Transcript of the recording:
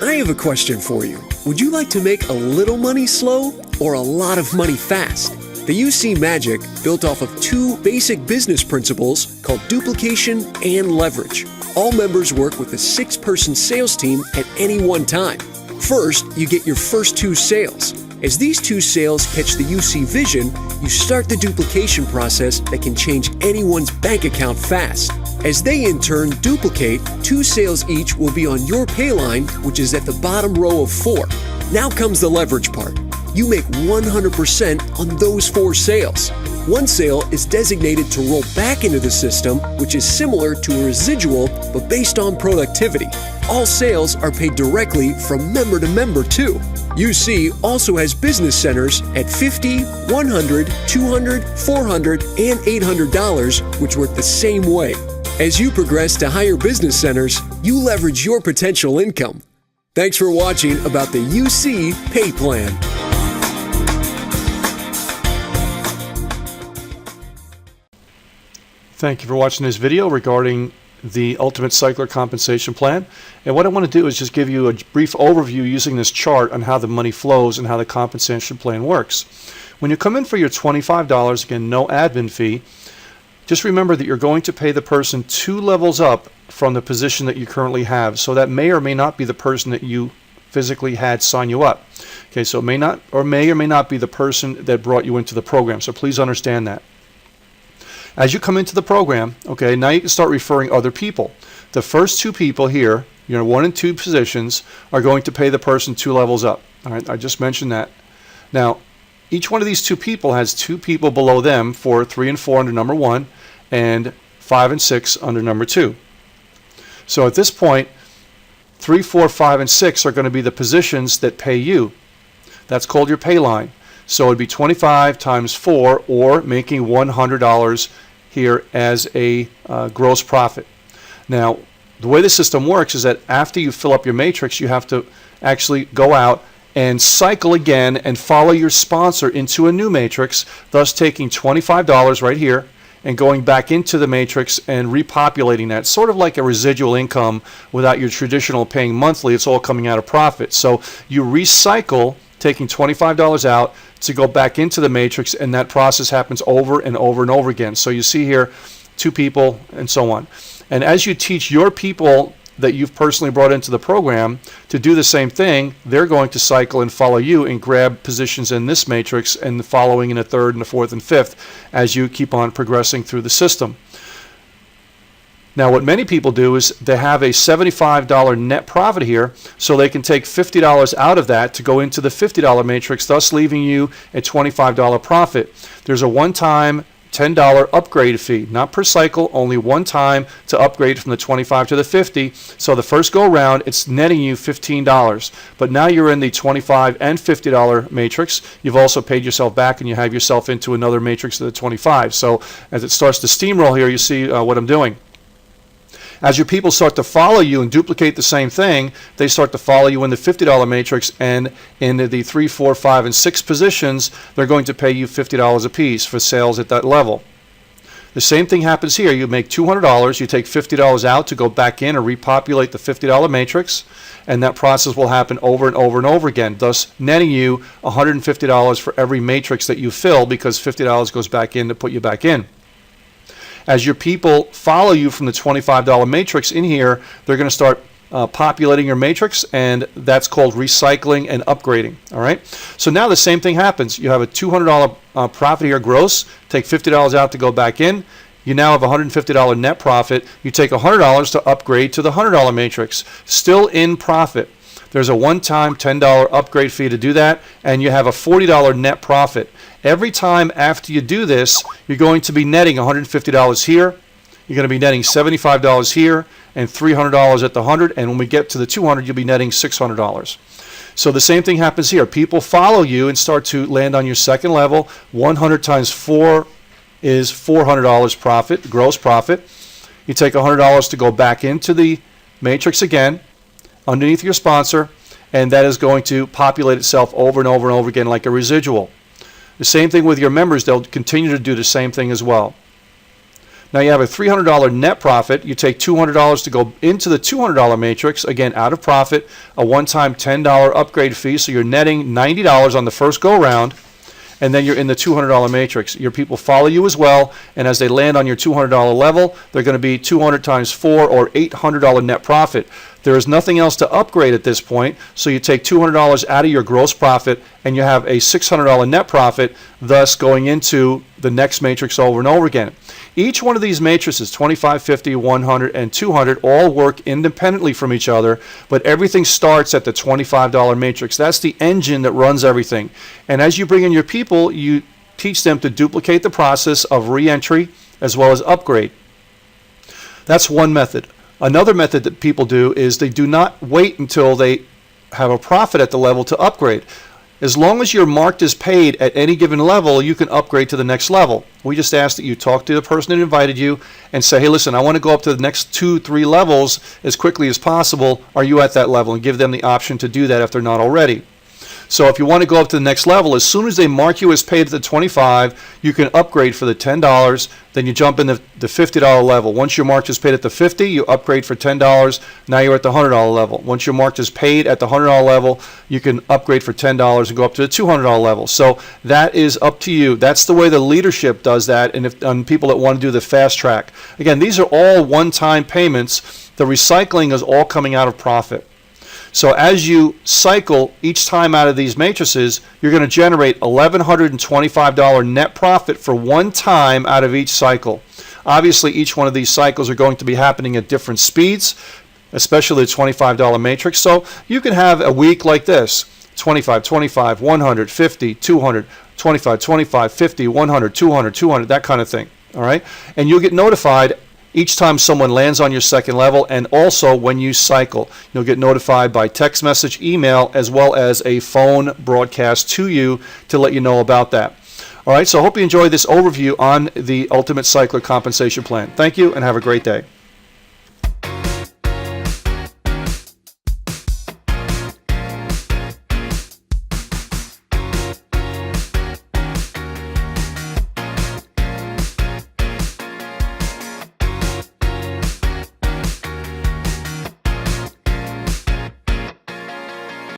I have a question for you. Would you like to make a little money slow or a lot of money fast? The UC Magic built off of two basic business principles called duplication and leverage. All members work with a 6-person sales team at any one time. First, you get your first 2 sales. As these 2 sales catch the UC vision, you start the duplication process that can change anyone's bank account fast. As they in turn duplicate, 2 sales each will be on your pay line, which is at the bottom row of 4. Now comes the leverage part. You make 100% on those 4 sales. 1 sale is designated to roll back into the system, which is similar to a residual, but based on productivity. All sales are paid directly from member to member too. UC also has business centers at $50, $100, $200, $400, and $800, which work the same way. As you progress to higher business centers, you leverage your potential income. Thanks for watching about the UC Pay Plan. Thank you for watching this video regarding the Ultimate Cycler Compensation Plan. And what I want to do is just give you a brief overview using this chart on how the money flows and how the compensation plan works. When you come in for your $25, again, no admin fee, just remember that you're going to pay the person 2 levels up from the position that you currently have. So that may or may not be the person that you physically had sign you up. Okay, so it may or may not be the person that brought you into the program. So please understand that. As you come into the program, okay, now you can start referring other people. The first 2 people here, 1 and 2 positions, are going to pay the person 2 levels up. All right, I just mentioned that. Now, each one of these 2 people has 2 people below them for 3 and 4 under number 1 and 5 and 6 under number 2. So at this point, 3, 4, 5, and 6 are going to be the positions that pay you. That's called your pay line. So it would be 25 times 4, or making $100 here as a gross profit. Now, the way the system works is that after you fill up your matrix, you have to actually go out and cycle again and follow your sponsor into a new matrix, thus taking $25 right here and going back into the matrix and repopulating that, sort of like a residual income without your traditional paying monthly. It's all coming out of profit. So you recycle, taking $25 out to go back into the matrix, and that process happens over and over and over again. So you see here 2 people and so on. And as you teach your people that you've personally brought into the program to do the same thing, they're going to cycle and follow you and grab positions in this matrix and the following in the 3rd and the 4th and 5th as you keep on progressing through the system. Now, what many people do is they have a $75 net profit here, so they can take $50 out of that to go into the $50 matrix, thus leaving you a $25 profit. There's a one-time $10 upgrade fee, not per cycle, only one time to upgrade from the 25 to the 50. So the first go around, it's netting you $15. But now you're in the $25 and $50 matrix. You've also paid yourself back, and you have yourself into another matrix of the 25. So as it starts to steamroll here, you see what I'm doing. As your people start to follow you and duplicate the same thing, they start to follow you in the $50 matrix, and in the 3, 4, 5, and 6 positions, they're going to pay you $50 a piece for sales at that level. The same thing happens here. You make $200, you take $50 out to go back in and repopulate the $50 matrix, and that process will happen over and over and over again, thus netting you $150 for every matrix that you fill, because $50 goes back in to put you back in. As your people follow you from the $25 matrix in here, they're going to start populating your matrix, and that's called recycling and upgrading. All right. So now the same thing happens. You have a $200 profit here gross. Take $50 out to go back in. You now have $150 net profit. You take $100 to upgrade to the $100 matrix. Still in profit. There's a one-time $10 upgrade fee to do that, and you have a $40 net profit. Every time after you do this, you're going to be netting $150 here. You're going to be netting $75 here and $300 at the 100, and when we get to the 200, you'll be netting $600. So the same thing happens here. People follow you and start to land on your second level. 100 times 4 is $400 profit, gross profit. You take $100 to go back into the matrix again, underneath your sponsor, and that is going to populate itself over and over and over again like a residual. The same thing with your members. They'll continue to do the same thing as well. Now you have a $300 net profit. You take $200 to go into the $200 matrix, again out of profit, a one-time $10 upgrade fee, so you're netting $90 on the first go-round, and then you're in the $200 matrix. Your people follow you as well, and as they land on your $200 level, they're going to be 200 times 4 or $800 net profit. There is nothing else to upgrade at this point, so you take $200 out of your gross profit and you have a $600 net profit, thus going into the next matrix over and over again. Each one of these matrices, 25, 50, 100, and 200, all work independently from each other, but everything starts at the $25 matrix. That's the engine that runs everything. And as you bring in your people, you teach them to duplicate the process of re-entry as well as upgrade. That's one method. Another method that people do is they do not wait until they have a profit at the level to upgrade. As long as you're marked as paid at any given level, you can upgrade to the next level. We just ask that you talk to the person that invited you and say, hey, listen, I want to go up to the next 2-3 levels as quickly as possible. Are you at that level? And give them the option to do that if they're not already. So if you want to go up to the next level, as soon as they mark you as paid at the 25, you can upgrade for the $10. Then you jump in the $50 level. Once you're marked as paid at the 50, you upgrade for $10. Now you're at the $100 level. Once you're marked as paid at the $100 level, you can upgrade for $10 and go up to the $200 level. So that is up to you. That's the way the leadership does that, and if on people that want to do the fast track. Again, these are all one-time payments. The recycling is all coming out of profit. So as you cycle each time out of these matrices, you're going to generate $1,125 net profit for one time out of each cycle. Obviously, each one of these cycles are going to be happening at different speeds, especially the $25 matrix. So you can have a week like this, 25, 25, 100, 50, 200, 25, 25, 50, 100, 200, 200, that kind of thing. All right? And you'll get notified each time someone lands on your second level, and also when you cycle. You'll get notified by text message, email, as well as a phone broadcast to you to let you know about that. All right, so I hope you enjoyed this overview on the Ultimate Cycler Compensation Plan. Thank you, and have a great day.